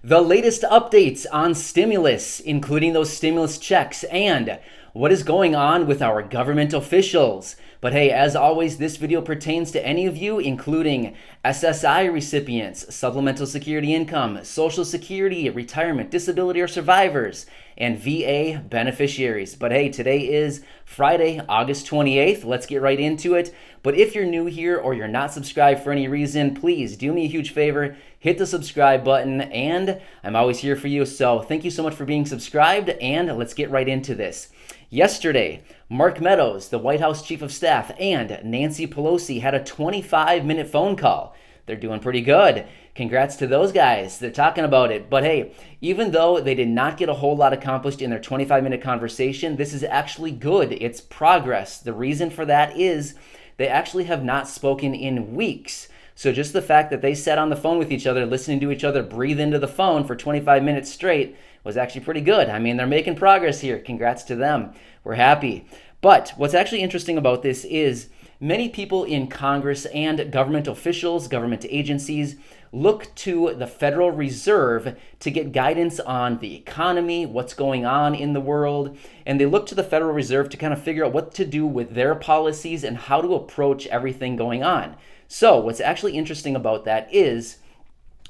The latest updates on stimulus, including those stimulus checks, and what is going on with our government officials. But hey, as always, this video pertains to any of you, including SSI recipients, supplemental security income, social security, retirement, disability, or survivors, and VA beneficiaries. But hey, today is Friday, August 28th. Let's get right into it. But if you're new here or you're not subscribed for any reason, please do me a huge favor, hit the subscribe button, and I'm always here for you. So thank you so much for being subscribed, and let's get right into this. Yesterday, Mark Meadows, the White House Chief of Staff, and Nancy Pelosi had a 25-minute phone call. They're doing pretty good. Congrats to those guys. They're talking about it. But hey, even though they did not get a whole lot accomplished in their 25-minute conversation, this is actually good. It's progress. The reason for that is they actually have not spoken in weeks. So just the fact that they sat on the phone with each other, listening to each other breathe into the phone for 25 minutes straight was actually pretty good. I mean, they're making progress here. Congrats to them. We're happy. But what's actually interesting about this is many people in Congress and government officials, government agencies, look to the Federal Reserve to get guidance on the economy, what's going on in the world, and they look to the Federal Reserve to kind of figure out what to do with their policies and how to approach everything going on. So what's actually interesting about that is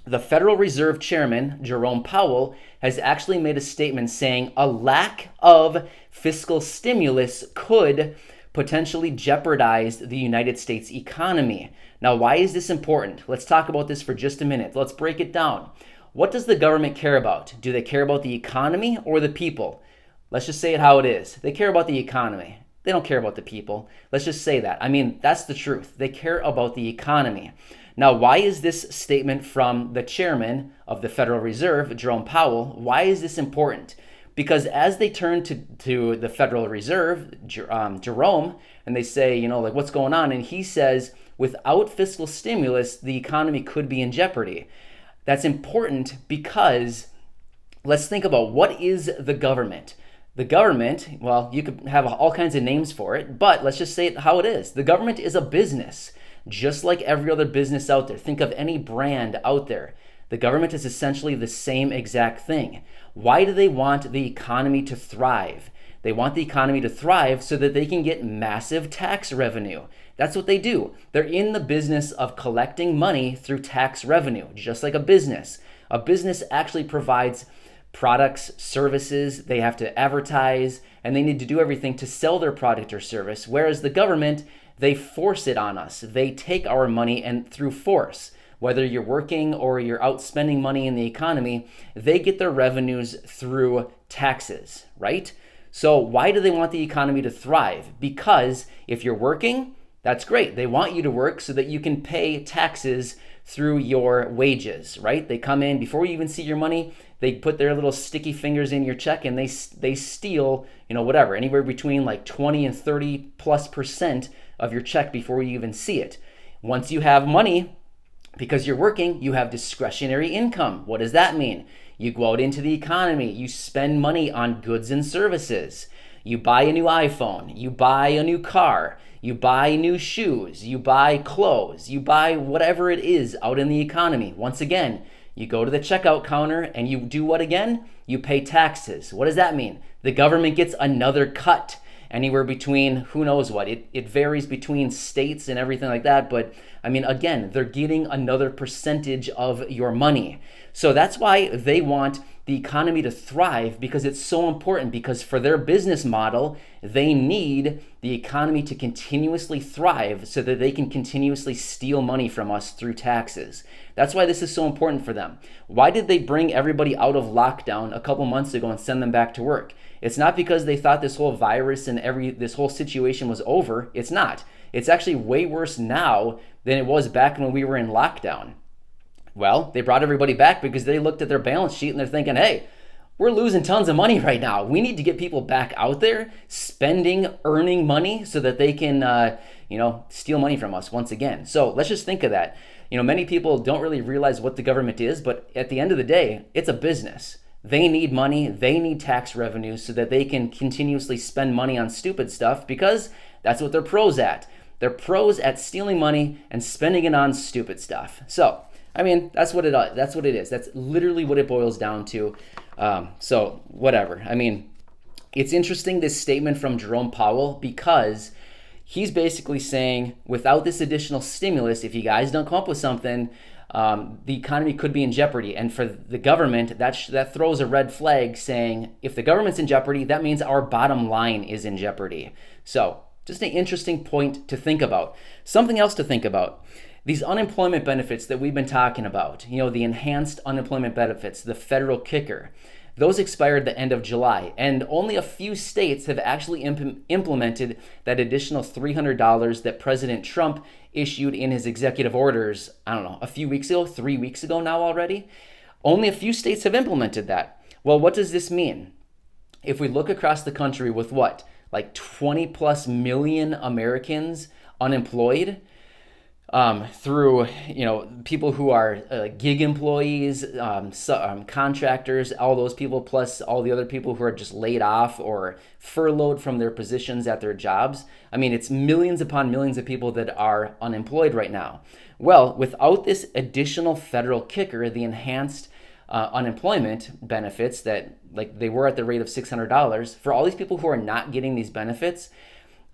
the Federal Reserve Chairman, Jerome Powell, has actually made a statement saying a lack of fiscal stimulus could potentially jeopardize the United States economy. Now, why is this important? Let's talk about this for just a minute. Let's break it down. What does the government care about? Do they care about the economy or the people? Let's just say it how it is. They care about the economy. They don't care about the people. Let's just say that. I mean, that's the truth. They care about the economy. Now, why is this statement from the chairman of the Federal Reserve, Jerome Powell, why is this important? Because as they turn to the Federal Reserve, Jerome, and they say, like, what's going on? And he says, without fiscal stimulus, the economy could be in jeopardy. That's important because let's think about what is the government. The government, well, you could have all kinds of names for it, but let's just say it how it is. The government is a business, just like every other business out there. Think of any brand out there. The government is essentially the same exact thing. Why do they want the economy to thrive? They want the economy to thrive so that they can get massive tax revenue. That's what they do. They're in the business of collecting money through tax revenue, just like a business. A business actually provides products, services, they have to advertise, and they need to do everything to sell their product or service. Whereas the government, they force it on us. They take our money and through force. Whether you're working or you're out spending money in the economy, they get their revenues through taxes, right? So why do they want the economy to thrive? Because if you're working, that's great. They want you to work so that you can pay taxes through your wages, right? They come in before you even see your money. They put their little sticky fingers in your check and they steal, whatever, anywhere between like 20 and 30+% of your check before you even see it. Once you have money, because you're working, you have discretionary income. What does that mean? You go out into the economy, you spend money on goods and services. You buy a new iPhone, you buy a new car, you buy new shoes, you buy clothes, you buy whatever it is out in the economy. Once again, you go to the checkout counter and you do what again? You pay taxes. What does that mean? The government gets another cut. Anywhere between, who knows what, it varies between states and everything like that. But I mean, again, they're getting another percentage of your money. So that's why they want the economy to thrive, because it's so important, because for their business model, they need the economy to continuously thrive so that they can continuously steal money from us through taxes. That's why this is so important for them. Why did they bring everybody out of lockdown a couple months ago and send them back to work? It's not because they thought this whole virus and this whole situation was over. It's not. It's actually way worse now than it was back when we were in lockdown. Well, they brought everybody back because they looked at their balance sheet and they're thinking, hey, we're losing tons of money right now. We need to get people back out there spending, earning money so that they can, steal money from us once again. So let's just think of that. Many people don't really realize what the government is, but at the end of the day, it's a business. They need money, they need tax revenue so that they can continuously spend money on stupid stuff, because that's what they're pros at. They're pros at stealing money and spending it on stupid stuff. So I mean, that's what it is. That's literally what it boils down to. So whatever. I mean, it's interesting, this statement from Jerome Powell, because he's basically saying without this additional stimulus, if you guys don't come up with something, the economy could be in jeopardy. And for the government, that throws a red flag saying if the government's in jeopardy, that means our bottom line is in jeopardy. So just an interesting point to think about. Something else to think about. These unemployment benefits that we've been talking about, the enhanced unemployment benefits, the federal kicker, those expired the end of July, and only a few states have actually implemented that additional $300 that President Trump issued in his executive orders, I don't know, a few weeks ago, 3 weeks ago now already. Only a few states have implemented that. Well, what does this mean? If we look across the country with like 20 plus million Americans unemployed, through people who are gig employees, contractors, all those people, plus all the other people who are just laid off or furloughed from their positions at their jobs. I mean, it's millions upon millions of people that are unemployed right now. Well, without this additional federal kicker, the enhanced unemployment benefits that like they were at the rate of $600, for all these people who are not getting these benefits,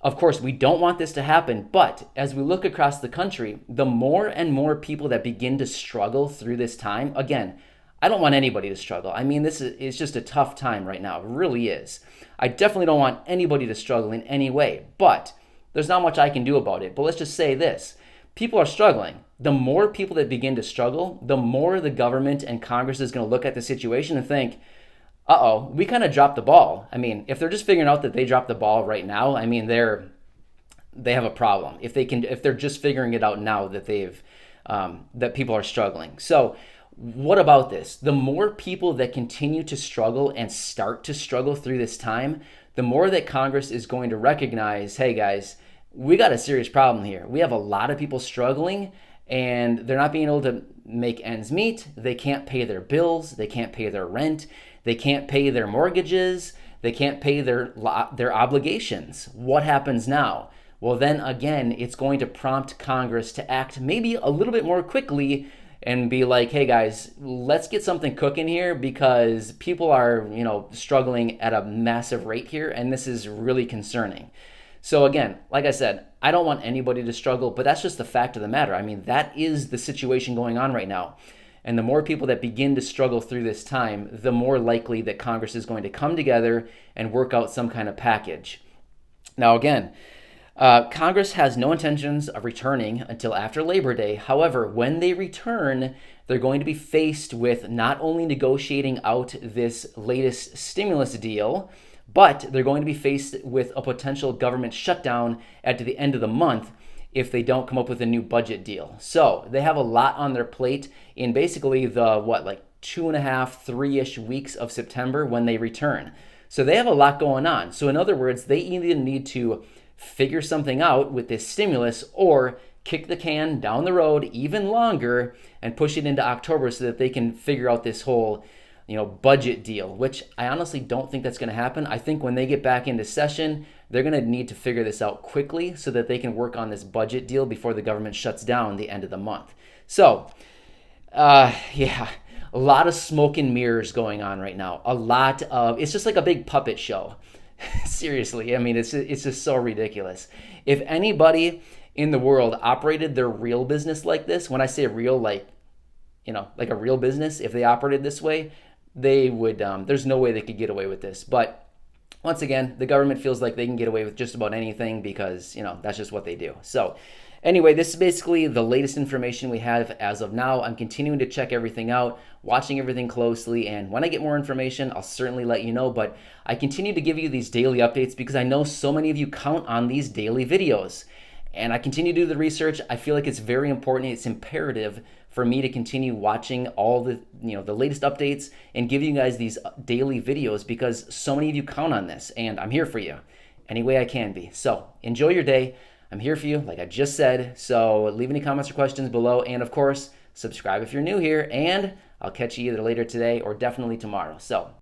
of course, we don't want this to happen, but as we look across the country, the more and more people that begin to struggle through this time, again, I don't want anybody to struggle. I mean, it's just a tough time right now. It really is. I definitely don't want anybody to struggle in any way, but there's not much I can do about it. But let's just say this. People are struggling. The more people that begin to struggle, the more the government and Congress is going to look at the situation and think, uh-oh, we kind of dropped the ball. I mean, if they're just figuring out that they dropped the ball right now, I mean, they have a problem. If they're just figuring it out now that that people are struggling. So what about this? The more people that continue to struggle and start to struggle through this time, the more that Congress is going to recognize, hey guys, we got a serious problem here. We have a lot of people struggling and they're not being able to make ends meet. They can't pay their bills. They can't pay their rent. They can't pay their mortgages. They can't pay their obligations. What happens now? Well, then again, it's going to prompt Congress to act maybe a little bit more quickly and be like, hey guys, let's get something cooking here because people are, struggling at a massive rate here, and this is really concerning. So again, like I said, I don't want anybody to struggle, but that's just the fact of the matter. I mean, that is the situation going on right now. And the more people that begin to struggle through this time, the more likely that Congress is going to come together and work out some kind of package. Now, again, Congress has no intentions of returning until after Labor Day. However, when they return, they're going to be faced with not only negotiating out this latest stimulus deal, but they're going to be faced with a potential government shutdown at the end of the month if they don't come up with a new budget deal. So they have a lot on their plate in basically the 2.5, 3-ish weeks of September when they return. So they have a lot going on. So in other words, they either need to figure something out with this stimulus or kick the can down the road even longer and push it into October so that they can figure out this whole budget deal, which I honestly don't think that's going to happen. I think when they get back into session, they're going to need to figure this out quickly so that they can work on this budget deal before the government shuts down the end of the month. So, a lot of smoke and mirrors going on right now. It's just like a big puppet show. Seriously, I mean, it's just so ridiculous. If anybody in the world operated their real business like this, when I say real, like a real business, if they operated this way, they would, there's no way they could get away with this. But once again, the government feels like they can get away with just about anything because, that's just what they do. So anyway, this is basically the latest information we have as of now. I'm continuing to check everything out, watching everything closely, and when I get more information, I'll certainly let you know. But I continue to give you these daily updates because I know so many of you count on these daily videos. And I continue to do the research. I feel like it's very important. It's imperative for me to continue watching all the latest updates and give you guys these daily videos because so many of you count on this, and I'm here for you any way I can be. So enjoy your day. I'm here for you, like I just said. So leave any comments or questions below, and of course, subscribe if you're new here, and I'll catch you either later today or definitely tomorrow. So